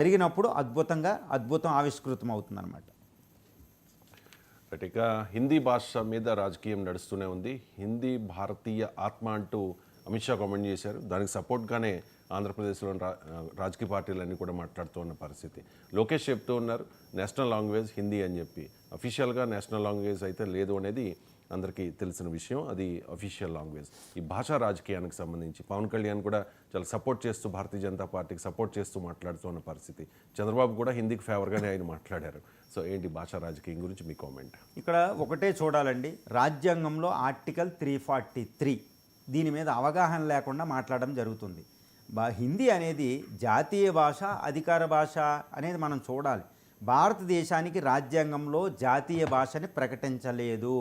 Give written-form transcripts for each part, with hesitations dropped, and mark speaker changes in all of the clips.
Speaker 1: జరిగినప్పుడు అద్భుతం ఆవిష్కృతం అవుతుందన్నమాట.
Speaker 2: ఇక హిందీ భాష మీద రాజకీయం నడుస్తూనే ఉంది. హిందీ భారతీయ ఆత్మ అంటూ అమిత్ షా కామెంట్ చేశారు. దానికి సపోర్ట్గానే ఆంధ్రప్రదేశ్లోని రాజకీయ పార్టీలన్నీ కూడా మాట్లాడుతూ ఉన్న పరిస్థితి. లోకేష్ చెప్తూ ఉన్నారు నేషనల్ లాంగ్వేజ్ హిందీ అని చెప్పి. అఫీషియల్గా నేషనల్ లాంగ్వేజ్ అయితే లేదు అనేది అందరికీ తెలిసిన విషయం. అది అఫీషియల్ లాంగ్వేజ్. ఈ భాషా రాజకీయానికి సంబంధించి పవన్ కళ్యాణ్ కూడా చాలా సపోర్ట్ చేస్తూ భారతీయ జనతా పార్టీకి సపోర్ట్ చేస్తూ మాట్లాడుతున్న పరిస్థితి. చంద్రబాబు కూడా హిందీకి ఫేవర్గానే ఆయన మాట్లాడారు. సో ఏంటి భాషా రాజకీయం గురించి మీ కామెంట్?
Speaker 1: ఇక్కడ ఒకటే చూడాలండి, రాజ్యాంగంలో ఆర్టికల్ 343 దీని మీద అవగాహన లేకుండా మాట్లాడడం జరుగుతుంది. హిందీ అనేది జాతీయ భాష, అధికార భాష అనేది మనం చూడాలి. భారతదేశానికి రాజ్యాంగంలో జాతీయ భాషని ప్రకటించలేదు.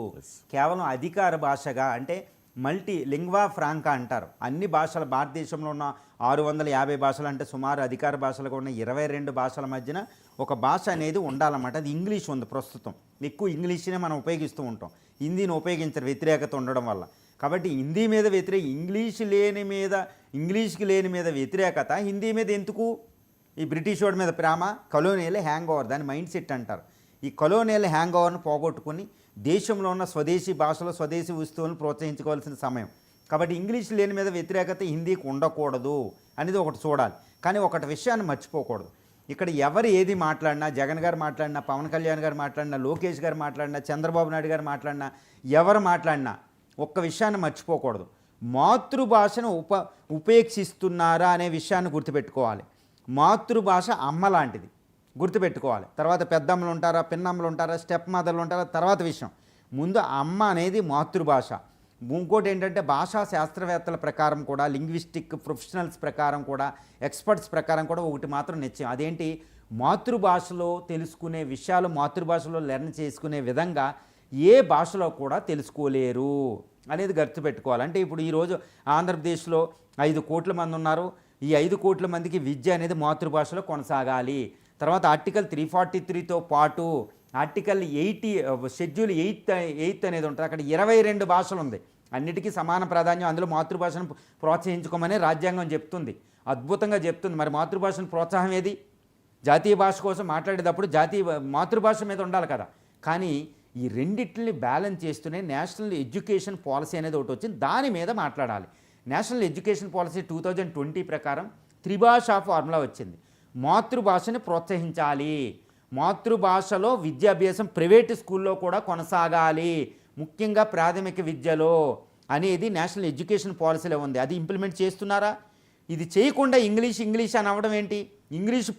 Speaker 1: కేవలం అధికార భాషగా, అంటే మల్టీ లింగ్వా ఫ్రాంకా అంటారు. అన్ని భాషలు భారతదేశంలో ఉన్న 650 భాషలు, అంటే సుమారు అధికార భాషలుగా ఉన్న 22 భాషల మధ్యన ఒక భాష అనేది ఉండాలన్నమాట. అది ఇంగ్లీష్ ఉంది ప్రస్తుతం. ఎక్కువ ఇంగ్లీష్నే మనం ఉపయోగిస్తూ ఉంటాం. హిందీని ఉపయోగించరు వ్యతిరేకత ఉండడం వల్ల. కాబట్టి హిందీ మీద ఇంగ్లీష్కి లేని మీద వ్యతిరేకత, హిందీ మీద ఎందుకు? ఈ బ్రిటిష్ వాడి మీద ప్రేమ, కలోనియల్ హ్యాంగ్ ఓవర్, దాని మైండ్ సెట్ అంటారు. ఈ కలోనియల్ హ్యాంగ్ ఓవర్ను పోగొట్టుకుని దేశంలో ఉన్న స్వదేశీ భాషలు, స్వదేశీ వస్తువులను ప్రోత్సహించుకోవాల్సిన సమయం. కాబట్టి ఇంగ్లీష్ లేని మీద వ్యతిరేకత హిందీకి ఉండకూడదు అనేది ఒకటి చూడాలి. కానీ ఒకటి విషయాన్ని మర్చిపోకూడదు. ఇక్కడ ఎవరు ఏది మాట్లాడినా, జగన్ గారు మాట్లాడినా, పవన్ కళ్యాణ్ గారు మాట్లాడినా, లోకేష్ గారు మాట్లాడినా, చంద్రబాబు నాయుడు గారు మాట్లాడినా, ఎవరు మాట్లాడినా ఒక్క విషయాన్ని మర్చిపోకూడదు. మాతృభాషను ఉపేక్షిస్తున్నారా అనే విషయాన్ని గుర్తుపెట్టుకోవాలి. మాతృభాష అమ్మ లాంటిది, గుర్తుపెట్టుకోవాలి. తర్వాత పెద్దమ్మలు ఉంటారా, పిన్నమ్మలు ఉంటారా, స్టెప్ మదర్లు ఉంటారా, తర్వాత విషయం. ముందు అమ్మ అనేది మాతృభాష. ఇంకోటి ఏంటంటే భాషా శాస్త్రవేత్తల ప్రకారం కూడా, లింగ్విస్టిక్ ప్రొఫెషనల్స్ ప్రకారం కూడా, ఎక్స్పర్ట్స్ ప్రకారం కూడా ఒకటి మాత్రం నిశ్చయం. అదేంటి? మాతృభాషలో తెలుసుకునే విషయాలు మాతృభాషలో లెర్న్ చేసుకునే విధంగా ఏ భాషలో కూడా తెలుసుకోలేరు అనేది గుర్తుపెట్టుకోవాలి. అంటే ఇప్పుడు ఈరోజు ఆంధ్రప్రదేశ్లో 5 కోట్ల మంది ఉన్నారు. ఈ 5 కోట్ల మందికి విద్య అనేది మాతృభాషలో కొనసాగాలి. తర్వాత ఆర్టికల్ 343తో పాటు ఆర్టికల్ 80 షెడ్యూల్ 8 అనేది ఉంటుంది. అక్కడ 22 భాషలు ఉంది. అన్నిటికీ సమాన ప్రాధాన్యం, అందులో మాతృభాషను ప్రోత్సహించుకోమని రాజ్యాంగం చెప్తుంది, అద్భుతంగా చెప్తుంది. మరి మాతృభాషను ప్రోత్సాహం ఏది? జాతీయ భాష కోసం మాట్లాడేటప్పుడు మాతృభాష మీద ఉండాలి కదా. కానీ ఈ రెండింటిని బ్యాలెన్స్ చేస్తూనే నేషనల్ ఎడ్యుకేషన్ పాలసీ అనేది ఒకటి వచ్చింది, దాని మీద మాట్లాడాలి. నేషనల్ ఎడ్యుకేషన్ పాలసీ 2020 ప్రకారం త్రిభాషా ఫార్ములా వచ్చింది. మాతృభాషని ప్రోత్సహించాలి, మాతృభాషలో విద్యాభ్యాసం ప్రైవేటు స్కూల్లో కూడా కొనసాగాలి, ముఖ్యంగా ప్రాథమిక విద్యలో అనేది నేషనల్ ఎడ్యుకేషన్ పాలసీలో ఉంది. అది ఇంప్లిమెంట్ చేస్తున్నారా? ఇది చేయకుండా ఇంగ్లీష్ అని అవ్వడం ఏంటి?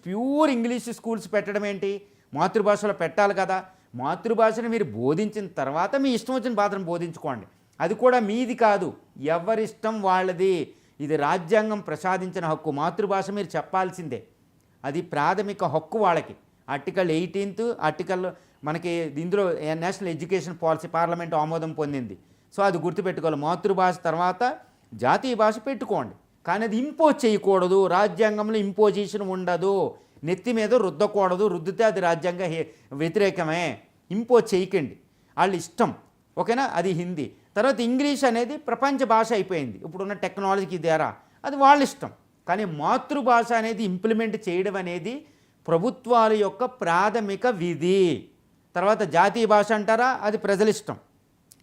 Speaker 1: ప్యూర్ ఇంగ్లీష్ స్కూల్స్ పెట్టడం ఏంటి? మాతృభాషలో పెట్టాలి కదా. మాతృభాషను మీరు బోధించిన తర్వాత మీ ఇష్టం వచ్చిన పాత్రను బోధించుకోండి. అది కూడా మీది కాదు, ఎవరిష్టం వాళ్ళది. ఇది రాజ్యాంగం ప్రసాదించిన హక్కు. మాతృభాష మీరు చెప్పాల్సిందే, అది ప్రాథమిక హక్కు వాళ్ళకి. ఆర్టికల్ 18 ఆర్టికల్ మనకి ఇందులో నేషనల్ ఎడ్యుకేషన్ పాలసీ పార్లమెంట్ ఆమోదం పొందింది. సో అది గుర్తుపెట్టుకోవాలి. మాతృభాష తర్వాత జాతీయ భాష పెట్టుకోండి, కానీ అది ఇంపోజ్ చేయకూడదు. రాజ్యాంగంలో ఇంపోజిషన్ ఉండదు, నెత్తి మీద రుద్దకూడదు. రుద్దితే అది రాజ్యాంగ వ్యతిరేకమే. ఇంపోజ్ చేయకండి, వాళ్ళ ఇష్టం. ఓకేనా? అది హిందీ. తర్వాత ఇంగ్లీష్ అనేది ప్రపంచ భాష అయిపోయింది ఇప్పుడున్న టెక్నాలజీకి ద్వారా, అది వాళ్ళ ఇష్టం. కానీ మాతృభాష అనేది ఇంప్లిమెంట్ చేయడం అనేది ప్రభుత్వాల యొక్క ప్రాథమిక విధి. తర్వాత జాతీయ భాష అంటారా, అది ప్రజల ఇష్టం.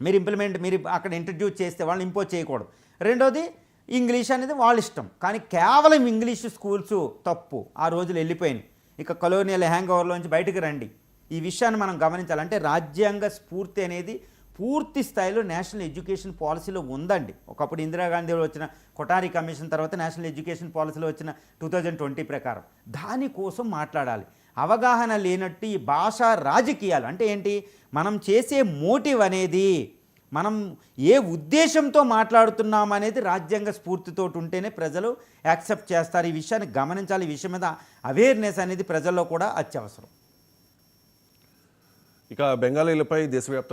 Speaker 1: మీరు అక్కడ ఇంట్రడ్యూస్ చేస్తే వాళ్ళని ఇంపోజ్ చేయకూడదు. రెండోది ఇంగ్లీష్ అనేది వాళ్ళ ఇష్టం. కానీ కేవలం ఇంగ్లీష్ స్కూల్స్ తప్పు, ఆ రోజులు వెళ్ళిపోయినాయి. ఇక కలోనియల్ హ్యాంగ్ ఓవర్లోంచి బయటకు రండి. ఈ విషయాన్ని మనం గమనించాలంటే రాజ్యాంగ స్ఫూర్తి అనేది పూర్తి స్థాయిలో నేషనల్ ఎడ్యుకేషన్ పాలసీలో ఉందండి. ఒకప్పుడు ఇందిరాగాంధీలో వచ్చిన కొఠారి కమిషన్ తర్వాత నేషనల్ ఎడ్యుకేషన్ పాలసీలో వచ్చిన 2020 ప్రకారం దానికోసం మాట్లాడాలి. అవగాహన లేనట్టు ఈ భాషా రాజకీయాలు అంటే ఏంటి? మనం చేసే మోటివ్ అనేది, మనం ఏ ఉద్దేశంతో మాట్లాడుతున్నాం అనేది రాజ్యాంగ స్ఫూర్తితో ఉంటేనే ప్రజలు యాక్సెప్ట్ చేస్తారు. ఈ విషయాన్ని గమనించాలి. ఈ విషయం మీద అవేర్నెస్ అనేది ప్రజల్లో కూడా అత్యవసరం.
Speaker 2: ఇక బెంగాలీలపై దేశవ్యాప్తంగా